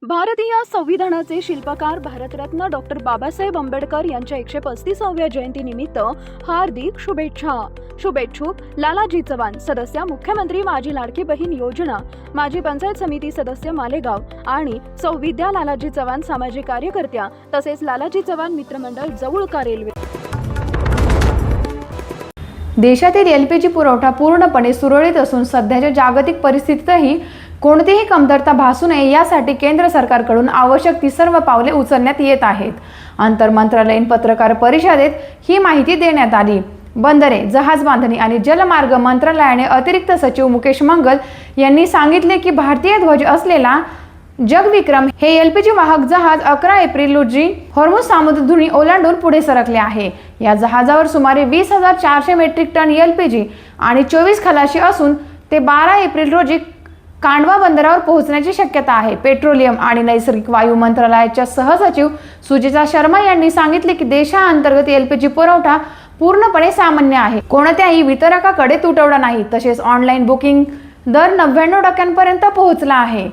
भारतीय संविधानाचे शिल्पकार भारतरत्न डॉक्टर बाबासाहेब आंबेडकर यांच्या 135व्या जयंतीनिमित्त हार्दिक शुभेच्छा. शुभेच्छुक लालाजी चव्हाण, सदस्य मुख्यमंत्री माजी लाडकी बहीण योजना, माजी पंचायत समिती सदस्य मालेगाव आणि सौ विद्या लालाजी चव्हाण सामाजिक कार्यकर्त्या तसेच लालाजी चव्हाण मित्रमंडळ जवळका रेल्वे. देशातील एलपीजी पुरवठा पूर्णपणे सुरळीत असून सध्याच्या जागतिक परिस्थितीतही कोणतीही कमतरता भासू नये यासाठी केंद्र सरकारकडून आवश्यक ती सर्व पावले उचलण्यात येत आहेत. आंतरमंत्रालयीन पत्रकार परिषदेत ही माहिती देण्यात आली. बंदरे, जहाज बांधणी आणि जलमार्ग मंत्रालयाने अतिरिक्त सचिव मुकेश मंगल यांनी सांगितले की भारतीय ध्वज असलेला जगविक्रम हे एलपीजी वाहक जहाज 11 एप्रिल रोजी हॉर्मुझ सामुद्रधुनी ओलांडून पुढे सरकले आहे. या जहाजावर सुमारे 20,400 मेट्रिक टन एलपीजी आणि 24 खलाशी असून ते 12 एप्रिल रोजी कांडवा बंदरावर पोहोचण्याची शक्यता आहे. पेट्रोलियम आणि नैसर्गिक वायू मंत्रालयाच्या सहसचिव सुजिता शर्मा यांनी सांगितले की देशांतर्गत एलपीजी पुरवठा पूर्णपणे सामान्य आहे. कोणत्याही वितरकाकडे तुटवडा नाही. तसेच ऑनलाईन बुकिंग दर 99% पोहोचला आहे.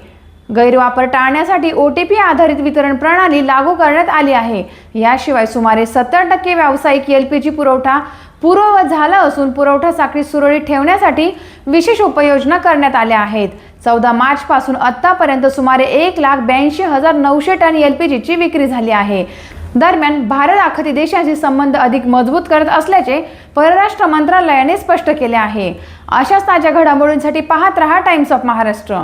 गैरवापर टाळण्यासाठी OTP आधारित वितरण प्रणाली लागू करण्यात आली आहे. याशिवाय सुमारे 70% व्यावसायिक एलपीजी पुरवठा पूर्ववत झाला असून पुरवठा साखळी सुरळीत ठेवण्यासाठी विशेष उपाययोजना करण्यात आल्या आहेत. 14 मार्च पासून आतापर्यंत सुमारे 1,82,900 टन एलपीजीची विक्री झाली आहे. दरम्यान भारत आखाती देशांशी संबंध अधिक मजबूत करत असल्याचे परराष्ट्र मंत्रालयाने स्पष्ट केले आहे. अशाच ताज्या घडामोडींसाठी पाहत रहा टाइम्स ऑफ महाराष्ट्र.